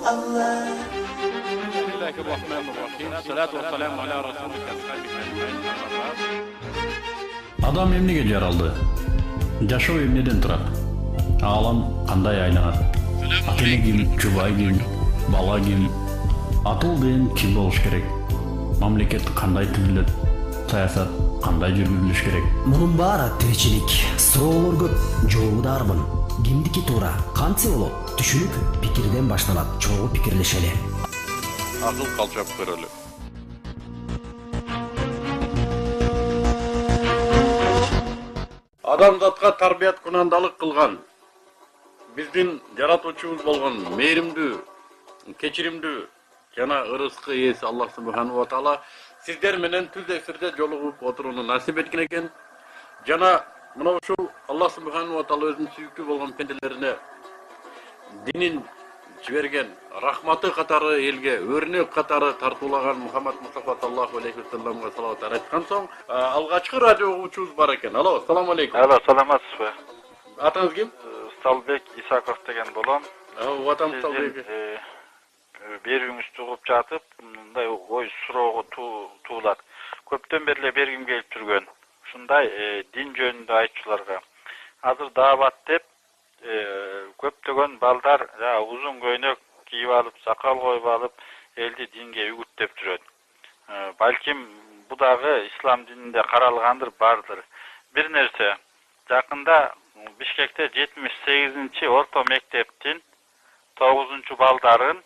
Адам эмнеге жаралды? Жашоо эмнеден турат? Аалам кандай айланат? Ата-эне ким, жубай ким, бала ким? Атыл деген ким болуш керек? Мамлекет кандай түзүлөт? Саясат кандай жүргүзүлүш керек? Мунун баары тиричилик. Суроолор көп, жообу да арбын. Кимдики туура, кантсе болот? Түшүнүк пикирден башталат. Чогуу пикирлешели. Акыл калчап көрөлү. Адамзатка тарбият кунандалык кылган биздин жаратуучубуз болгон мээримдүү, кечиримдүү жана ырыскы ээси Аллах субханаху ва таала сиздер менен түз эфирде жолугуп отурууну насип эткен экен. Жана мына ушул Аллах субханаху ва таала өзүнүн сүйүктүү болгон пенделерине динин жиберген рахматы катары элге өрнөк катары тартуулаган Мухаммад Мустафа саллаллаху алейхи ва салламга салаваттар айткан соң алгачкы радио угуучубуз бар экен. Алло, салам алейкум. Алло, саламатсызбы? Атыңыз ким? Сталбек Исаков деген болом. Ватан Сталбек. Берүүңүздү угуп жатып, мындай ой суроого туулат. Көптөн бери эле бергим келип жүргөн. Ушундай дин жөнүндө айтчуларга. Азыр даават деп көптөгөн балдар узун көйнөк кийип алып, сакал коюп алып, элди динге үгүттөп жүрөт. Балким бу дагы ислам дининде каралгандыр, бардыр. Бир нерсе, жакында Бишкекте 78-чи орто мектептин 9-чу балдарын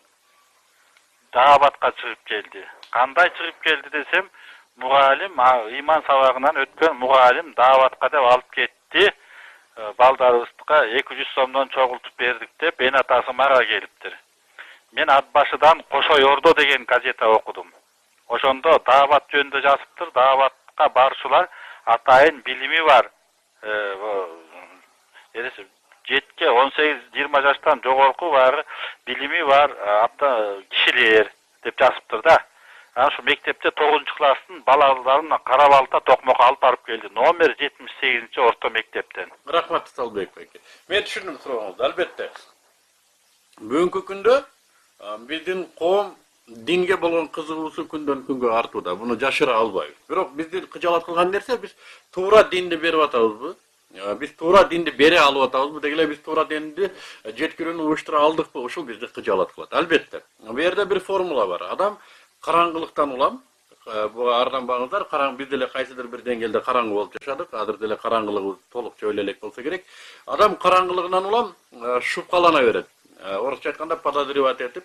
дааватка чыгып келди. Кандай чыгып келди десем, мугалим, ыйман сабагынан өткөн мугалим дааватка деп алып кетти. Балдарыбызга 200 сомдон чогултуп бердик деп эн атасы мага келиптир. Мен ат башыдан Кошой Ордо деген газета окудум. Ошондо даават жөнүндө жазыптыр. Дааватка барчулар атайын билими бар. 7-ке 18-20 жаштан жогорку баары билими бар кишилер деп жазыптыр да. Ошо мектепте 9-класстын балаларын карап алып да токмокко алып барып келди. Номер 78-чи орто мектептен. Рахмат Сталбек беке. Мен түшүндүм сурооңузду, албетте. Бүгүнкү күндө биздин коом динге болгон кызыгуусу күндөн күнгө артууда. Буну жашыра албайбыз. Бирок бизди кыжаалат кылган нерсе, биз туура динди берип атабызбы? Биз туура динди бере алып атабызбы? Деги эле биз туура динди жеткирүүнү уюштура алдыкпы? Ушул бизди кыжаалат кылат. Албетте. Бу жерде бир формула бар. Адам караңгылыктан улам. Буга арданбаңыздар. Биз деле кайсыдыр бир деңгээлде караңгы болуп жашадык. Азыр деле караңгылыгыбыз толук жойула элек болсо керек. Адам караңгылыгынан улам шупкалана берет. Орусча айтканда подозревать этип,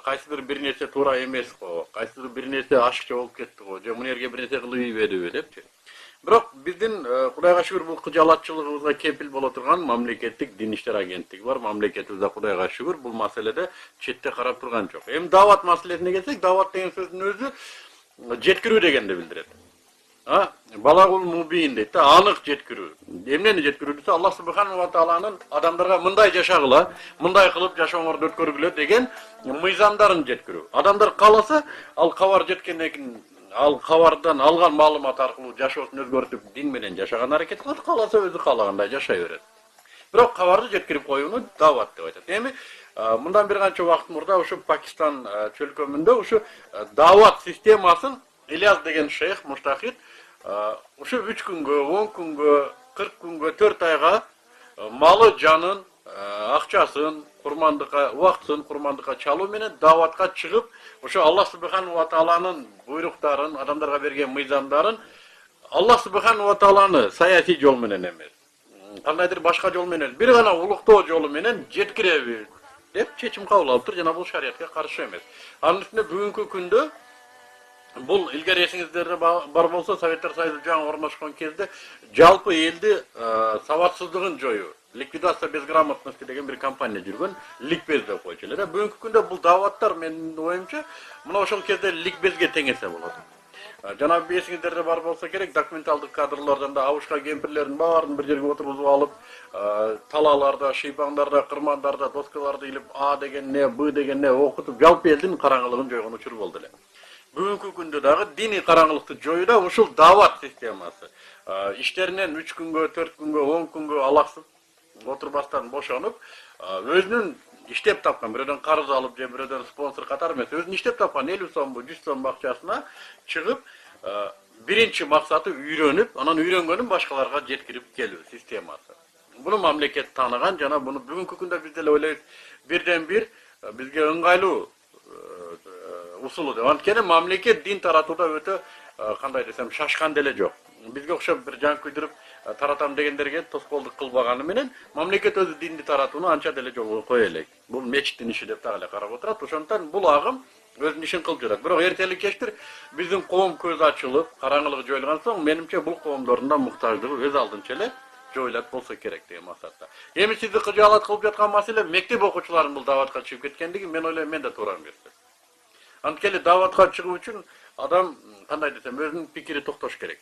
кайсыдыр бир нерсе туура эмес го, кайсыдыр бир нерсе ашыкча болуп кетти го, же мына жерге бир нерсе кылып ийбедиби депчи. Бирок биздин Кудайга шүгүр бул кыжаалатчылыгыбызга кепил боло турган мамлекеттик дин иштер агенттиги бар. Мамлекетибизде Кудайга шүгүр бул маселеде четте карап турган жок. Эми даават маселесине келсек, даават деген сөздүн өзү жеткирүү дегенди билдирет. Балагул мубин дейт да, анык жеткирүү. Эмнени жеткирүү десе, Аллах субханаху ва тааланын адамдарга мындай жашагыла, мындай кылып жашооңорду өткөргүлө деген мыйзамдарын жеткирүү. Адамдар кааласа, ал кабар жеткенден кийин ал кабардан алган маалымат аркылуу жашоосун өзгөртүп дин менен жашаган аракет кылат, кааласа өзү каалагандай жашай берет. Бирок кабарды жеткирип коюуну даават деп айтат. Эми мындан бир канча убакыт мурда ушу Пакистан чөлкөмүндө ушу даават системасын Ильяс деген шейх муштахид ушу 3 күнгө, 10 күнгө, 40 күнгө, 4 айга малы жанын, акчасын, курмандыкка, убактысын курмандыкка чалуу менен дааватка чыгып, ошо Аллах субханаху ва тааланын буйруктарын, адамдарга берген мыйзамдарын Аллах субханаху ва тааланы саясий жол менен эмес, кандайдыр башка жол менен, бир гана улуктоо жолу менен жеткиреби деп чечим кабыл алыптыр. Жана бул шариятка каршы эмес. Анын үстүнө бүгүнкү күндө бул илгери эсиңиздерде бар болсо, Советтер Союзу жаңы орношкон кезде жалпы элди сабатсыздыгын жоюу, ликвидация безграмотности деген бир компания жүргөн, ликбез деп койчу эле да. Бүгүнкү күндө бул дааваттар менин оюмча мына ошол кезде ликбезге тең эсе болот. Жана эсиңиздерде бар болсо керек, документалдык кадрлардан да абышка кемпирлердин баарын бир жерге отургузуп алып, талааларда, шыйпаңдарда, кырмандарда доскаларды илип А деген не, Б деген не окутуп, жалпы элдин караңгылыгын жойгон учур болду эле. Бүгүнкү күндө дагы диний караңгылыкты жоюуда ушул даават системасы. Иштеринен 3 күнгө, 4 күнгө, 10 күнгө алаксып отурбастан бошонуп, өзүнүн иштеп тапкан, бирөөдөн карыз алып же бирөөдөн спонсор катары эмес, өзүнүн иштеп тапкан 50 сомбу 100 сом бакчасына чыгып, биринчи максаты үйрөнүп, анан үйрөнгөнүн башкаларга жеткирип келүү системасы. Буну мамлекет тааныган жана буну бүгүнкү күндө биз деле ойлойбуз бирден бир бизге ыңгайлуу усулу деп. Анткени мамлекет дин таратууда өтө кандай десем шашкан деле жок. Бизге окшоп бир жан күйдүрүп таратам дегендерге тоскоолдук кылбаганы менен мамлекет өзү динди таратууну анча деле жолго кое элек. Бул мечиттин иши деп дагы эле карап отурат. Ошондуктан бул агым өзүнүн ишин кылып жүрөт. Бирок эртелик кечтир биздин коом көз ачылып, караңгылык жоюлган соң, менимче бул коомдордун да муктаждыгы өз алдынча эле жоюлат болсо керек деген максатта. Эми сизди кыжаалат кылып жаткан маселе мектеп окуучуларынын бул даватка чыгып кеткендиги, мен ойлойм мен да туура эмес деп. Анткени даватка чыгуу үчүн адам кандай десем өзүнүн пикири токтош керек.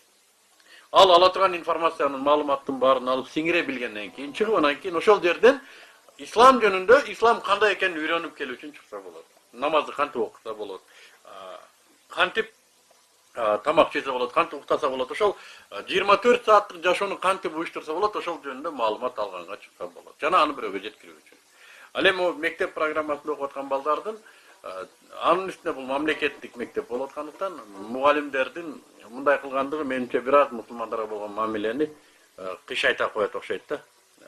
Ал ала турган информациянын, маалыматтын баарын алып сиңире билгенден кийин чыгып, анан кийин ошол жерден ислам жөнүндө, ислам кандай экенин үйрөнүп келүү үчүн чыкса болот. Намазды кантип окуса болот, кантип тамак жесе болот, кантип уктаса болот, ошол 24 сааттык жашоону кантип уюштурса болот, ошол жөнүндө маалымат алганга чыкса болот. Жана аны бирөөгө жеткирүү үчүн. Ал эми мектеп программасында окуп аткан балдардын анын үстүнө бул мамлекеттик мектеп болуп аткандыктан мугалимдердин мындай кылгандыгы менимче бир аз мусулмандарга болгон мамилени кыйшайта коет окшойт да.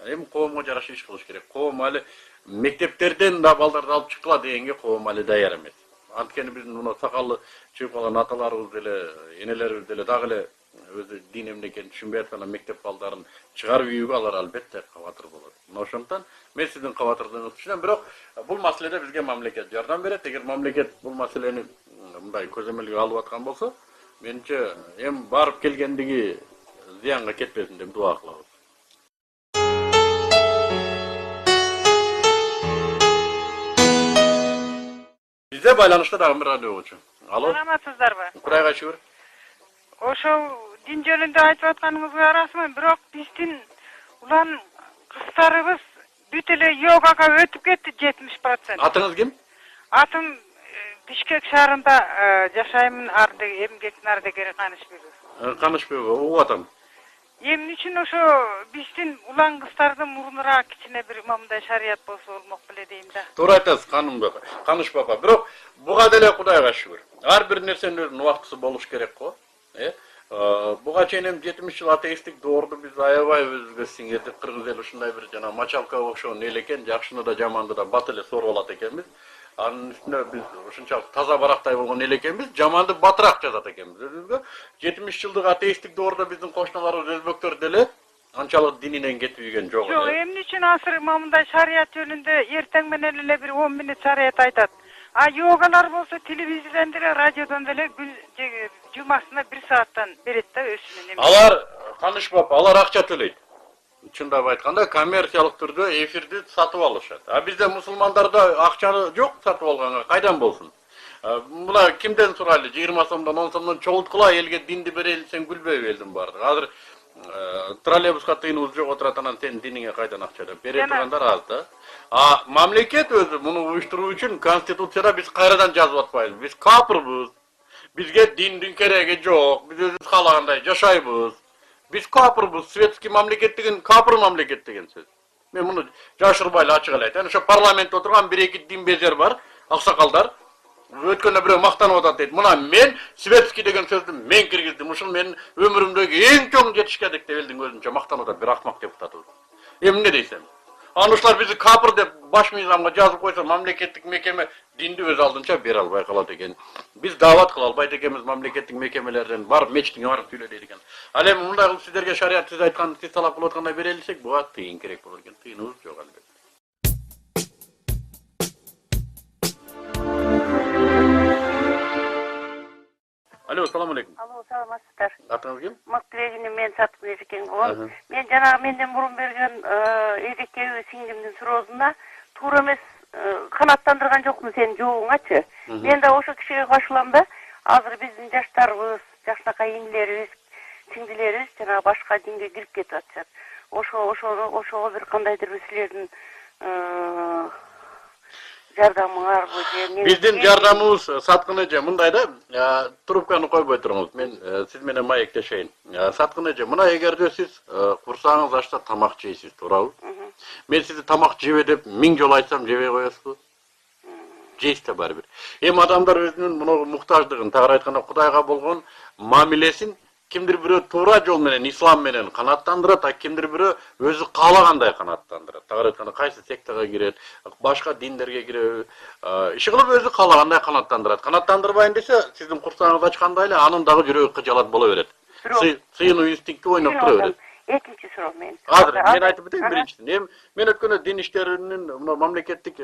Эми коомго жараша иш кылыш керек. Коом али мектептерден да балдарды алып чыккыла дегенге коом али даяр эмес. Анткени биздин мына сакалы чыгып калган аталарыбыз деле, энелерибиз деле дагы эле өзү дин эмне экенин түшүнбөй аткан мектеп балдарын чыгарып үйгө алар албетте кабатыр болот. Ошондуктан мен сиздин кабатырдыгыңызды түшүнөм, бирок бул маселеде бизге мамлекет жардам берет. Эгер мамлекет бул маселени мындай көзөмөлгө алып аткан болсо, менимче эми барып келгендиги зыянга кетпесин деп дуа кылабыз. Бизде байланышта дагы бир радио болчу. Алло. Саламатсыздарбы? Кудайга шүгүр. Ошол дин жөнүндө айтып атканыңызга арасымын, бирок биздин улан кыздарыбыз бүт эле йогага өтүп кетти 70%. Атыңыз ким? Атым Бишкек шаарында жашаймын, эмгектин ардегери Канышбеков. Канышбеков, угуп атам. Эмне үчүн ошо биздин улан кыздардын мурунураак кичине бир мындай шарият болсо болмок беле дейм да. Туура айтасыз, Каныш баба. Бирок буга деле Кудайга шүгүр. Ар бир нерсенин өзүнүн убактысы болуш керек го. Буга чейин 70 жыл атеисттик доорду биз аябай өзүбүзгө сиңирдик. Кыргыз эл ушундай бир жана мачалка окшогон эл экен, жакшыны да жаманды да бат эле соруп алат экенбиз. Анын үстүнө биз ушунчалык таза барактай болгон эл экенбиз, жаманды батыраак жазат экенбиз. Өзүбүзгө 70 жылдык атеисттик доордо биздин кошуналарыбыз өзбектөр деле анчалык дининен кетпеген жок. Жок, эмне үчүн азыр мындай шарият жөнүндө эртең менен эле бир 10 мүнөт шарият айтат. А йогалар болсо телевизордон деле, радиодон деле жумасына 1 сааттан берет да өзүнүн. Алар Каныш баба, алар акча төлөйт. Чындап айтканда коммерциялык түрдө эфирди сатып алышат. А бизде мусулмандарда акчаны жок сатып алганга кайдан болсун? Мына кимден сурайлы? 20 сомдон 10 сомдон чогулткула элге динди берели сен күлбөйбү элдин баардыгы. Азыр троллейбуска тыйыныбыз жок отурат, анан сен диниңе кайдан акча деп бере тургандар аз да. А мамлекет өзү муну уюштуруу үчүн конституцияда биз кайрадан жазып атпайбыз. Биз капырбыз. Бизге диндин кереги жок. Биз өзүбүз каалагандай жашайбыз. Биз капырбыз, светский мамлекет деген капыр мамлекет деген сөз. Мен муну жашырбай эле ачык эле айтайын. Ошо парламентте отурган 1-2 дин безер бар, аксакалдар. Өткөндө бирөө мактанып атат дейт. Мына мен светский деген сөздү мен киргиздим. Ушул менин өмүрүмдөгү эң чоң жетишкендик деп элдин көзүнчө мактанып атат бир акмак депутатыбыз. Эмне дейсем? Анушулар бизди капыр деп баш мыйзамга жазып койсо, мамлекеттик мекеме динди өз алдынча бере албай калат экен. Биз даават кыла албайт экенбиз мамлекеттик мекемелерден, барып мечитиңе барып сүйлө дейт экен. Ал эми мындай кылып сиздерге шарият сиз айткан, сиз талап кылып аткандай бере элсек, буга тыйын керек болот экен. Тыйыныбыз жок албетте. Алло, assalomu alaykum. Алло, саламатсыздар. Атыңыз ким? Мактыбегине мен сатып эжекен болом. Мен жанагы менден мурун берген эжекеби сиңдимдин суроосуна туура эмес канааттандырган жокмун сенин жообуңачы. Мен да ошо кишиге кошулам да. Азыр биздин жаштарыбыз, жакшынакай инилерибиз, сиңдилерибиз жанагы башка динге кирип кетип атышат. Ошого бир кандайдыр бир силердин жардамыңарбы же биздин жардамыбыз саткын эже мындай да, трубканы койбой туруңуз. Мен сиз менен маектешейин. Саткын эже, мына эгерде сиз курсагыңыз ачса тамак жейсиз, туурабы? Мен сізді тамақ жебе деп 1000 жол айтсам жебей қоясыз. Жейсіз де барбір. Адамдар өзінің мұны мұқтаждығын, тағыр айтқанда Құдайға болған мамилесін кимдир бирөө туура жол менен, ислам менен канааттандырат, а кимдир бирөө өзү каалагандай канааттандырат. Тагыр айтканда кайсы сектага кирет, башка диндерге кирет, иши кылып өзү каалагандай канааттандырат. Канааттандырбайын десе, сиздин курсагыңыз ачкандай эле анын дагы жүрөгү кыжалат боло берет. Сыйынуу инстинкти ойноп тура берет. Экинчи суроо мен. Азыр мен айтып кетейин биринчиден. Мен өткөндө дин иштеринин мамлекеттик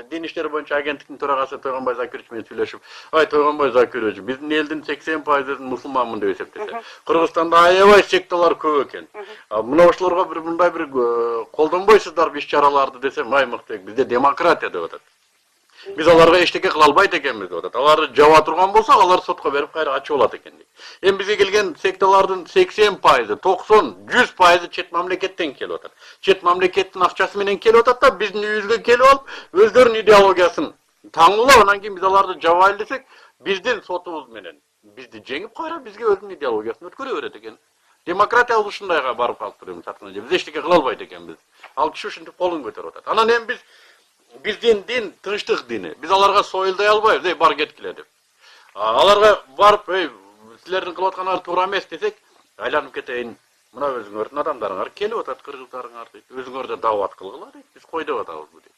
дин иштери боюнча агенттиктин төрагасы Тойгонбай Закирович менен сүйлөшүп, ай Тойгонбай Закирович, биздин элдин 80% мусулманмын деп эсептесе. Кыргызстанда аябай секталар көп экен. Мына ошолорго бир мындай бир колдонбойсуздар иш-чараларды десем, ай мыктык, бизде демократия деп атат. Biz alarga eşteke kıl albayt ekenmiz deyot. Alar jaba turgan bolsa, alar sotqa berip kayra açı bolat eken deyt. Hem bize gelgen sektalardın 80%, 90, 100% çet mamleketten kelip atat. Çet mamleketin akçası menen kelip atat da bizdin yüzge kelip alıp özlerinin ideologiyasın taңылап, анан кийин biz alarda jaba desek, bizdin sotubuz menen. Bizdi jengip kayra bizge özünün ideologiyasını ötkөрө берет экен. Demokratiya ушундайга барып калыптыр сатканда. Biz eşteke kıl albayt экенбиz. Ал киши ушинтип колун көтөрүп атат. Анан эми Биздин дин тынчтык дини. Биз аларга союлдай албайбыз, бар кеткиле деп. Аларга барып, силердин кылып атканыңар туура эмес десек, айланып кетейин. Мына өзүңөрдүн адамдарыңар келип атат, кыргыздарыңар дейт. Өзүңөр да даават кылгыла дейт. Биз кой деп атабыз бу дейт.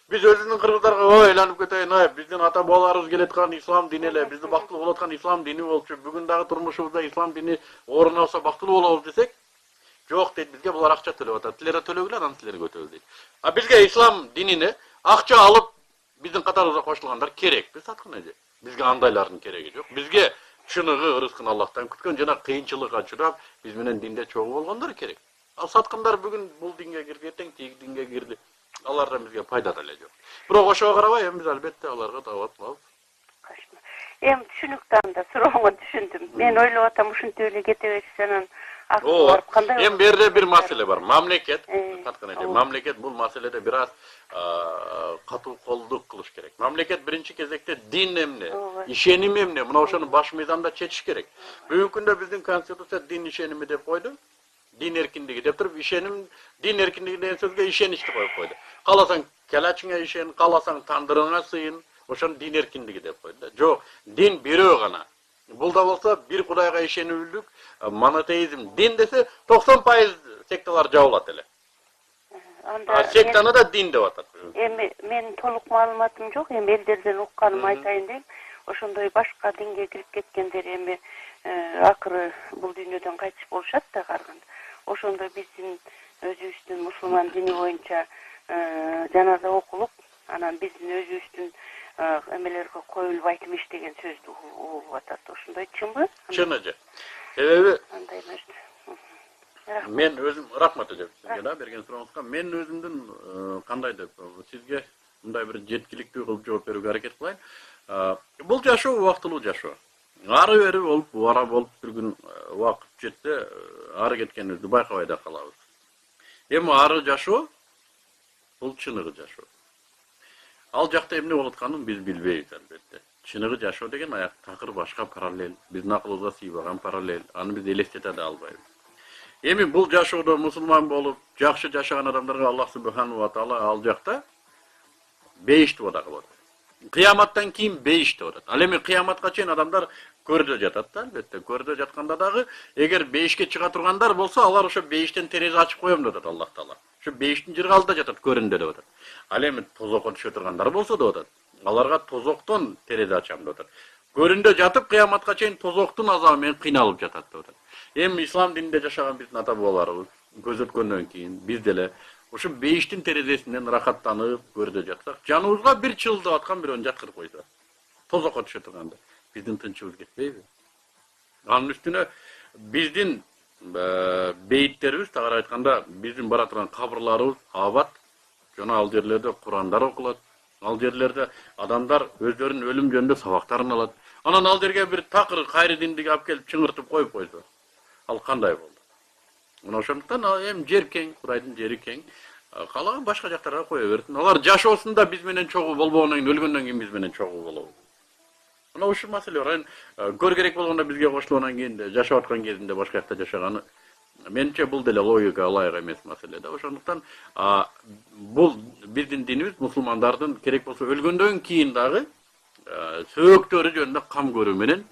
Биз өзүбүздүн кыргыздарга айланып кетейин, биздин ата бабаларыбыз келаткан ислам дини эле, бизди бактылуу болуп аткан ислам дини болчу. Бүгүн дагы турмушубузда ислам дини орун алса бактылуу болобуз десек, жок дейт, бизге булар акча төлөп атат. Тилер төлөгүлө, анан силерге өтөбүз дейт. Бизге ислам динине акча алып биздин катарыбызга кошулгандар керек. Биз саткан эже. Бизге андайлардын кереги жок. Бизге чыныгы ырыскын Аллахтан күткөн жана кыйынчылыкка чыдап, биз менен динде чогуу болгондор керек. Ал саткандар бүгүн бул динге кирди, эртең тиги динге кирди. Алардан бизге пайда деле жок. Бирок ошого карабай, эми биз албетте аларга даават кылабыз. Эми түшүнүктүү анда сурооңу түшүндүм. Мен ойлоп атам ушинтип эле кете берсенен Эми берде бир маселе бар. Мамлекет, мамлекет бул маселеде бир аз катуу колдук кылыш керек. Мамлекет биринчи кезекте дин эмне, ишеним эмне, мына ошону баш мыйзамда чечиш керек. Бүгүнкү күндө биздин конституция дин ишеними деп койду. Дин эркиндиги деп туруп, ишеним, дин эркиндиги деген сөзгө ишеничти коюп койду. Кааласаң келачыңа ишен, кааласаң тандырыңа сыйын, ошону дин эркиндиги деп койду. Жок, дин бирөө гана. Бул да болса бир Кудайга ишенүүлүк, монотеизм дин десе 90% секталар жабылат эле. Сектаны да дин деп атат. Эми мен толук маалыматым жок, эми элдерден укканым айтайын дейм. Ошондой башка динге кирип кеткендер эми акыры бул дүйнөдөн кайтыш болушат да карганда. Ошондой биздин өзүбүздүн мусулман дини боюнча жаназа окулуп, анан биздин өзүбүздүн эмелерге коюлбайт эмеш деген сөздү угуп атат. Ошондой чынбы? Чын эже. Себеби андай эмес. Мен өзүм рахмат эже сизге берген сурооңузга. Мен өзүмдүн кандай деп сизге мындай бир жеткиликтүү кылып жооп берүүгө аракет кылайын. Бул жашоо убактылуу жашоо. Ары бери болуп, бара болуп бир күн убакыт жетсе, ары кеткенибизди байкабай да калабыз. Эми ары жашоо бул чыныгы жашоо. Ал жакта эмне болуп атканын биз билбейбиз албетте. Чыныгы жашоо деген аяк такыр башка параллель, биздин акылыбызга сыйбаган параллель. Аны биз элестете да албайбыз. Эми бул жашоодо мусулман болуп, жакшы жашаган адамдарга Аллах субхану ва таала ал жакта бейишти вада кылат. Кыяматтан кийин бейишти вада. Ал эми кыяматка чейин адамдар көрдө жатат да, албетте. Көрдө жатканда дагы эгер бейишке чыга тургандар болсо, алар ошо бейиштен терезе ачып коем деп атат Аллах таала. Şu beşinci jirgalda jatat köründe de otat. Al эми тозокко түшө тургандар болсо да отат. Аларга тозоктон терезе ачам деп отат. Көрүндө жатып кыяматка чейин тозоктун азабы менен кыйналып жатат деп отат. Эми ислам дининде жашаган биздин ата бабаларыбыз көз өткөндөн кийин биз деле ушу бейиштин терезесинен рахаттанып көрдө жатсак, жаныбызга бир чылдап аткан бирөөнү жаткырып койсо, тозокко түшө турганда биздин тынчыбыз кетпейби? Анын үстүнө биздин бейиттерибиз, тагыраак айтканда, биздин бара турган кабырларыбыз абат, жана ал жерлерде Курандар окулат, ал жерлерде адамдар өздөрүнүн өлүм жөнүндө сабактарын алат. Анан ал жерге бир такыр кайры диндиги алып келип чыңыртып коюп койсо, ал кандай болду? Мына ошондуктан эми жер кең, Кудайдын жери кең, каалаган башка жактарга кое берсин. Алар жашоосунда биз менен чогуу болбогондон кийин, өлгөндөн кийин биз менен чогуу болобу. Мына ушул маселе бар. Көр керек болгондо бизге кошулгандан кийин жашап аткан кезинде башка жакта жашаганы Менимче бул деле логика ылайык эмес маселе да. Ошондуктан бул биздин динибиз мусулмандардын керек болсо өлгөндөн кийин дагы сөөктөрү жөнүндө кам көрүү менен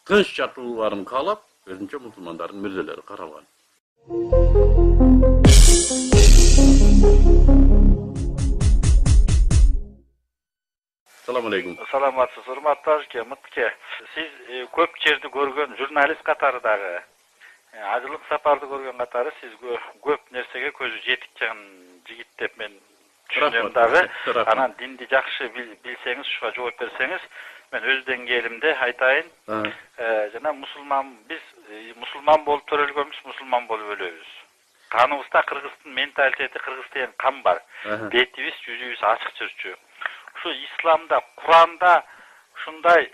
тынч жатууларын каалап, өзүнчө мусулмандардын мирзелери каралган. Assalamu alaikum. Саламатсыз, урматтуу ажыке, мытке. Сиз көп жерди көргөн журналист катары дагы, ажылык сапарды көргөн катары сиз көп нерсеге көзү жетикчен жигит деп мен түшүнөм дагы. Анан динди жакшы билсеңиз, ушуга жооп берсеңиз, мен өз деңгээлимде айтайын. Жана биз мусулман болуп төрөлгөнбүз, мусулман болуп өлөбүз. Каныбызда кыргыздын менталитети, кыргыз деген кам бар. Бетибиз, жүзүбүз ачык жүрчү. Ушу исламда, Куранда ушундай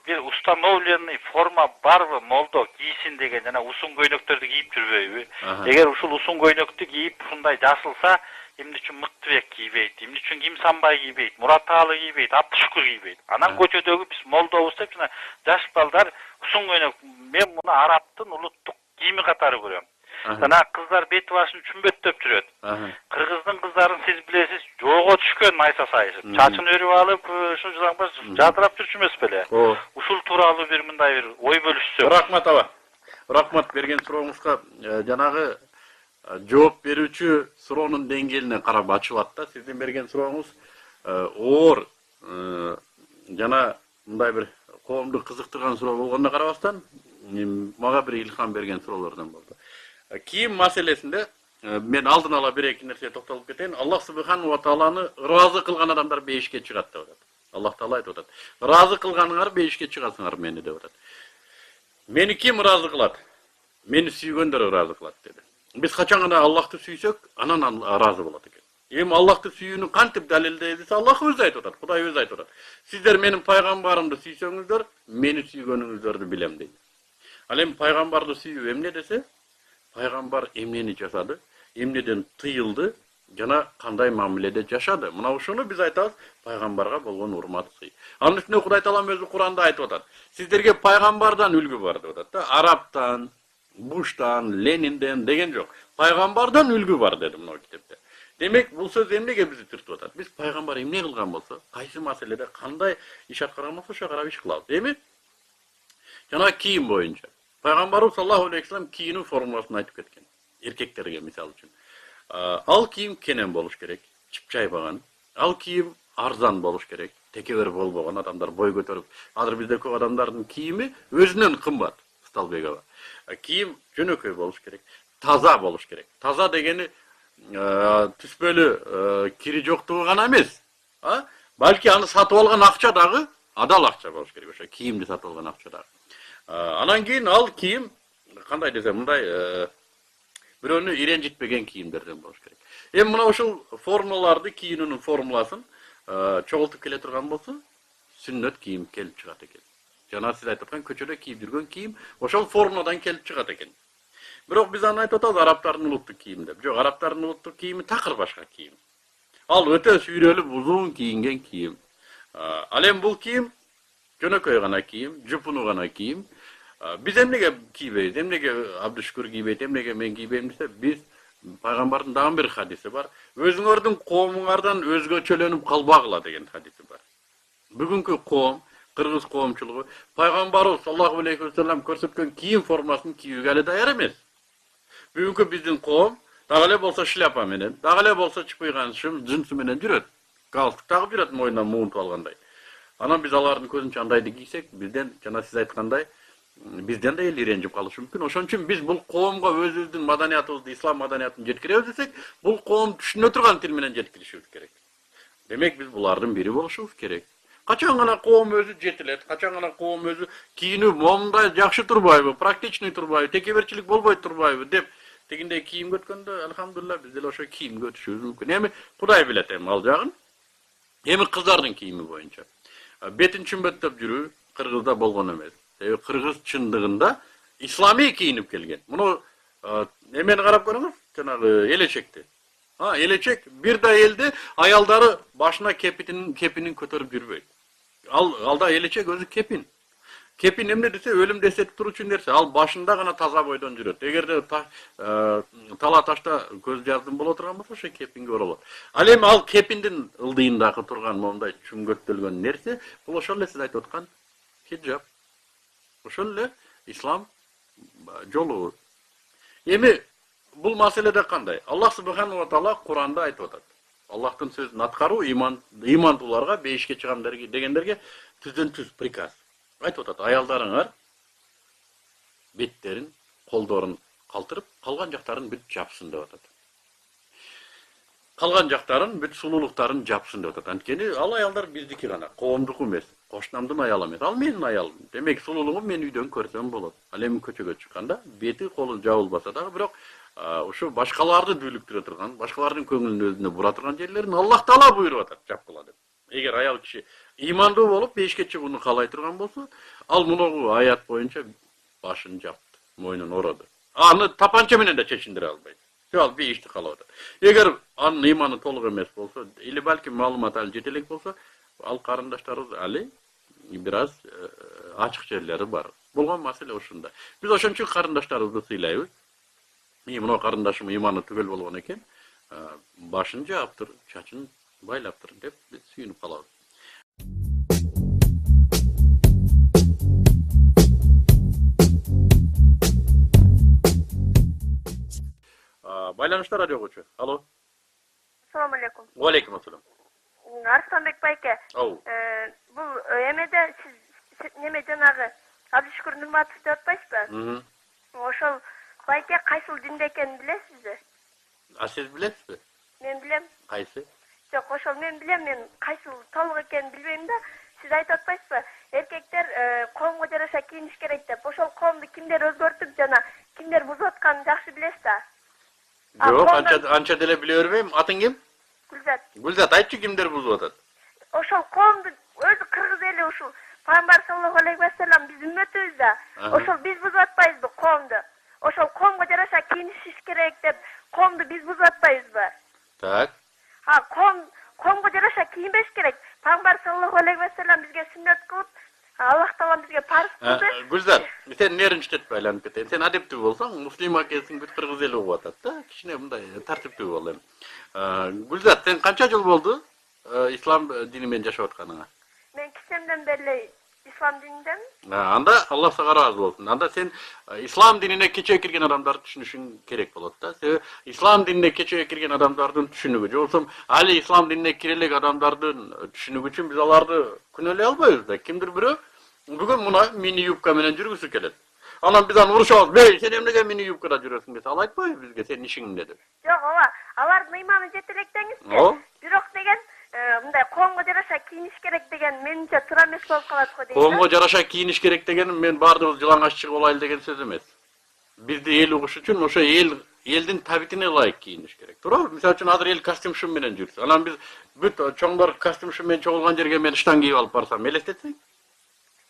бир установленный форма барбы, молдо кийсин деген, жана узун көйнөктөрдү кийип жүрбөйбү? Эгер ушул узун көйнөктү кийип ушундай жасылса, эмне үчүн Мыктыбек кийбейт, эмне үчүн Кимсанбай кийбейт, Мураталы кийбейт, Абдышкүр кийбейт? Анан көчөдөгү биз молдобуз деп жана жаш балдар узун көйнөк, мен муну арабтын улуттук кийими катары көрөм. Жана кыздар бети башын чүмбөттөп жүрөт. Кыргыздын кыздарын сиз билесиз, жоого түшкөн майса сайышып, чачын өрүп алып, ушу жылаңбаш жадырап жүрчү эмес беле? Ушул тууралуу бир мындай бир ой бөлүшсө. Рахмат аба. Рахмат берген сурооңузга жанагы жооп берүүчү суроонун деңгээлине карап ачылат да. Сиздин берген сурооңуз оор жана мындай бир коомду кызыктырган суроо болгонуна карабастан, мага бир илхам берген суроолордон болду. Кийим маселесинде мен алдын ала бир эки нерсе токтолуп кетейин. Аллах субхану ва тааланы ыраазы кылган адамдар бейишке чыгат деп атат. Аллах таала айтып атат. Ыраазы кылганыңар бейишке чыгасыңар мени деп атат. Мени ким ыраазы кылат? Мени сүйгөндөр ыраазы кылат деди. Биз качан гана Аллахты сүйсөк, анан ыраазы болот экен. Эми Аллахты сүйүүнү кантип далилдейбиз? Аллах өзү айтып атат, Кудай өзү айтып атат. Сиздер менин пайгамбарымды сүйсөңүздөр, мени сүйгөнүңүздөрдү билем дейт. Ал эми пайгамбарды сүйүү эмне десе? Пайгамбар эмнени жасады, эмнеден тыйылды, жана кандай мамиледе жашады. Мына ушуну биз айтабыз, пайгамбарга болгон урмат сый. Анын үстүнө Кудай таалам өзү Куранда айтып атат. Сиздерге пайгамбардан үлгү бар деп атат да. Арабтан, Буштан, Ленинден деген жок. Пайгамбардан үлгү бар деди мына китепте. Демек, бул сөз эмнеге бизди түртүп атат? Биз пайгамбар эмне кылган болсо, кайсы маселеде кандай иш аткарган болсо, ошого карап иш кылабыз. Эми жана кийим боюнча Пайгамбарыбыз саллаллаху алейхи вассалам кийинүү формуласын айтып кеткен. Эркектерге мисал үчүн. Ал кийим кенен болуш керек, чыпчайбаган. Ал кийим арзан болуш керек, текебер болбогон, адамдар бой көтөрүп. Азыр бізде көп адамдардын кийими өзүнөн кымбат. Сталбек аба. Кийим жөнөкөй болуш керек, таза болуш керек. Таза дегени түспөлү кири жоктугу гана эмес. Балки аны сатып алган акча дагы адал акча болуш керек. Ошо кийимди сатып алган акча дагы. Анан кийин ал кийим кандай десем, мындай бирөөнү иренжитпеген кийимдерден болуш керек. Эми мына ушул формулаларды, кийинүүнүн формуласын чогултуп келе турган болсо, сүннөт кийим келип чыгат экен. Жана сиз айтып аткан көчөдө кийип жүргөн кийим ошол формуладан келип чыгат экен. Бирок биз аны айтып атабыз арабтардын улуттук кийими деп. Жок, арабтардын улуттук кийими такыр башка кийим. Ал өтө сүйрөлүп узун кийинген кийим. Ал эми бул кийим жөнөкөй гана кийим, жупуну гана кийим. Биз эмнеге кийбейбиз? Эмнеге Абдышкүр кийбейт, эмнеге мен кийбейм десе, биз пайгамбардын дагы бир хадиси бар. Өзүңөрдүн коомуңардан өзгөчөлөнүп калбагыла деген хадиси бар. Бүгүнкү коом, кыргыз коомчулугу пайгамбарыбыз саллаллаху алейхи вассалам көрсөткөн кийим формасынын кийүүгө эле даяр эмес. Бүгүнкү биздин коом дагы эле болсо шляпа менен, дагы эле болсо чыпыйган жынсы менен жүрөт. Галстук тагып жүрөт, мойнуна муунтуп алгандай. Анан биз алардын көзүнчө андайды кийсек, бизден жана сиз айткандай бизден да эл иренжип калышы мүмкүн. Ошон үчүн биз бул коомго өзүбүздүн маданиятыбызды, ислам маданиятын жеткиребиз десек, бул коом түшүнө турган тил менен жеткиришибиз керек. Демек биз булардын бири болушубуз керек. Качан гана коом өзү жетилет, качан гана коом өзү кийинүү момундай жакшы турбайбы, практичный турбайбы, текеберчилик болбой турбайбы деп тегиндей кийим көткөндө, алхамдулилла, биз деле ошо кийим көтүшүбүз мүмкүн. Эми Кудай билет эми ал жагын. Эми кыздардын кийими боюнча бетин чүмбөттөп жүрүү кыргызда болгон эмес. Кыргыз чындыгында исламий кийинип келген. Муну эмени карап көрүңүз, жанагы элечекти. Элечек бир да элди аялдары башына кепинин көтөрүп жүрбөйт. Алда элечек өзү кепин. Кепин эмне десе өлүмдү эстетип турчу нерсе. Ал башында гана таза бойдон жүрөт. Эгерде тала ташта көз жаздым боло турган болсо, ошо кепинге оролот. Ал эми ал кепиндин ылдыйындагы турган момундай чүңгөттөлгөн нерсе, бул ошол эле сиз айтып аткан хиджаб. Ошол эле ислам жолу. Эми бул маселеде кандай? Аллах субханаху ва таала Куранда айтып атат. Аллахтын сөзүн аткаруу имандууларга, бейишке чыгандерге дегендерге түздөн-түз приказ. Айтып атат, аялдарыңар беттерин, колдорун калтырып, калган жактарын бүт жапсын деп атат. Калган жактарын бүт сулуулуктарын жапсын деп атат. Анткени ал аялдар биздики гана, коомдуку эмес, кошунамдын аялы эмес. Ал менин аялым. Демек сулуулугун мен үйдөн көрсөм болот. Ал эми көчөгө чыкканда бети, колу жабылбаса дагы, бирок ошо башкаларды дүүлүктүрө турган, башкалардын көңүлүн өзүнө бура турган жерлерин Аллах Таала буйруп атат, жапкыла деп. Эгер аял киши имандуу болуп, бейишке чыгууну каалай турган болсо, ал мунугу аят боюнча башын жапты, мойнун ороду. Аны тапанча менен да чечиндире албайт. Ал бейишти каалап атат. Эгер анын иманы толук эмес болсо, или балким маалымат али жете элек болсо, ал карындаштарыбыз али бир аз ачык жерлери бар. Болгон маселе ушунда. Биз ошон үчүн карындаштарыбызды сыйлайбыз. Мына карындашым иманы түгел болгон экен, башын жааптыр, чачын байлаптыр деп биз сүйүнүп калабыз. Байланышта радио көчү. Алло. Assalomu alaykum. Ва алейкум ассалам. Арыстанбек байке. Бул эмеде сиз неме жанагы Абдышкүр Нурматов деп атпайсызбы? Ошол байке кайсыл динде экенин билесизби? А сиз билесизби? Мен билем. Кайсы? Жок, ошол мен билем, мен кайсыл толук экенин билбейм да. Сиз айтып атпайсызбы? Эркектер коомго жараша кийиниш керек деп. Ошол коомду кимдер өзгөртүп жана кимдер бузуп атканын жакшы билесиз да? Жок, анча деле биле бербейм. Атың ким? Гүлзат. Гүлзат, айтчы кимдер бузуп атат? Ошол коомду өзү кыргыз эли ушул Пайгамбар саллаллаху алейхи ва саллям биз үммөтүбүз да. Ошол биз бузуп атпайбызбы коомду? Ошол коомго жараша кийинишиш керек деп коомду биз бузуп атпайбызбы? Так. Коомго жараша кийинбеш керек. Пайгамбар саллаллаху алейхи ва саллям бизге сүннөт кылып, Аллах Таала бизге парыз кылды. Гүлзат, сен неринчтеп байланып кетейин. Сен адептүү болсоң, муслим экенсиң, бүт кыргыз эли угуп атат да. Кичине мындай тартиптүү бол эми. Гүлзат, сен канча жыл болду ислам дини менен жашап атканыңа? Мен кичинемден бери ислам дининен. Анда Аллах сага ыраазы болсун. Анда сен ислам динине кечээ кирген адамдарды түшүнүшүң керек болот да. Себеби ислам динине кечээ кирген адамдардын түшүнүгү, же болбосо али ислам динине кире элек адамдардын түшүнүгү үчүн биз аларды күнөөлөй албайбыз да. Кимдир бирөө бүгүн мына мини юбка менен жүргүсү келет. Анан биз аны урушабыз. Бей, сен эмнеге мини юбкада жүрөсүң десе, ал айтпайбы бизге сенин ишиң эмне деп. Жок, алардын ыйманы жете элек деңизчи. Бирок деген мындай коомго жараша кийиниш керек деген менимче туура эмес болуп калат го дейм. Коомго жараша кийиниш керек деген мен баардыгыбыз жалаңаш чыгып алайлы деген сөз эмес. Бизди эл угуш үчүн ошо элдин табитине ылайык кийиниш керек. Туурабы? Мисалы үчүн азыр эл костюм шум менен жүрсө, анан биз бүт чоңдор костюм шум менен чогулган жерге мен штан кийип алып барсам, элестетсең?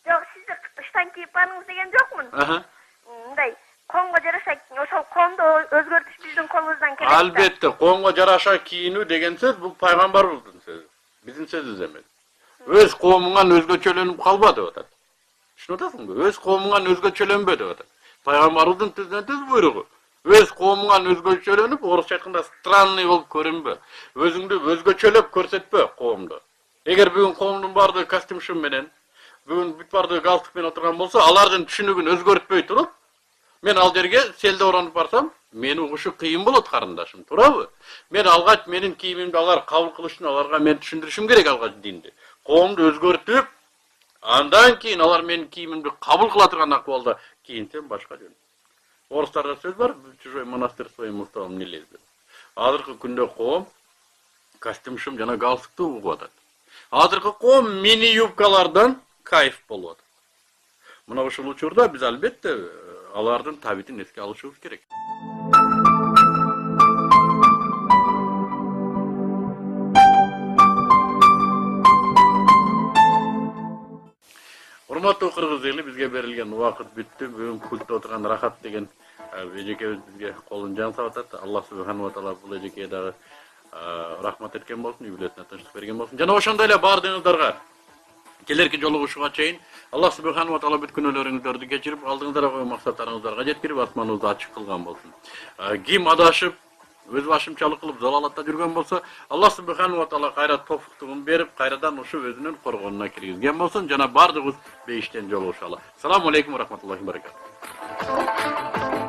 Жок, сизди штан кийип барыңыз деген жокмун. Мындай коомго жараша ошол коомду өзгөртүш биздин колубуздан келет. Албетте, коомго жараша кийинүү деген сөз бул пайгамбарыбыздын сөзү. Биздин сөзүбүз эмес. Өз коомуңан өзгөчөлөнүп калба деп атат. Түшүнүп атасыңбы? Өз коомуңан өзгөчөлөнбө деп атат. Пайгамбарыбыздын түздөн-түз буйругу. Өз коомуңан өзгөчөлөнүп, орусча айтканда странный болуп көрүнбө. Өзүңдү өзгөчөлөп көрсөтпө коомду. Эгер бүгүн коомдун баардыгы костюм шум менен, бүгүн бүт баардыгы галстук менен отурган болсо, алардын түшүнүгүн өзгөртпөй туруп, мен ал жерге селде оронуп барсам, мени угушу кыйын болот карындашым, туурабы? Мен алгач менин кийимимди алар кабыл кылыш үчүн аларга мен түшүндүрүшүм керек алгач динди. Коомду өзгөртүп, андан кийин алар менин кийимимди кабыл кыла турган акыбалда кийинсем башка жөн. Орустарда сөз бар, чужой монастырь своим уставом не лезет. Азыркы күндө коом костюм шум жана галстукту угуп атат. Азыркы коом мини юбкалардан кайф болуп атат. Мына ушул учурда биз албетте алардын табитин эске алышыбыз керек. Урматтуу кыргыз эли, бизге берилген убакыт бүттү. Бүгүн пультта отурган Рахат деген эжекебиз бизге колун жансап атат. Аллах субханаху ва таала бул эжекеге дагы рахмат эткен болсун, үй бүлөсүнө тынчтык берген болсун. Жана ошондой эле баардыгыңыздарга келерки жолугушууга чейин Allah subhanahu wa taala бүт күнөөлөрүңүздөрдү кечирип, алдыңыздарга койгон максаттарыңыздарга жеткирип, асманыңызды ачык кылган болсун. Ким адашып, өз башымчалык кылып залалатта жүргөн болсо, Алла subhanahu wa taala кайра тофуктугун берип, кайрадан ушу өзүнүн коргонуна киргизген болсун, жана бардыгыбыз бейиштен жолугушалы. Assalamu alaikum wa rahmatullahi wa barakatuh.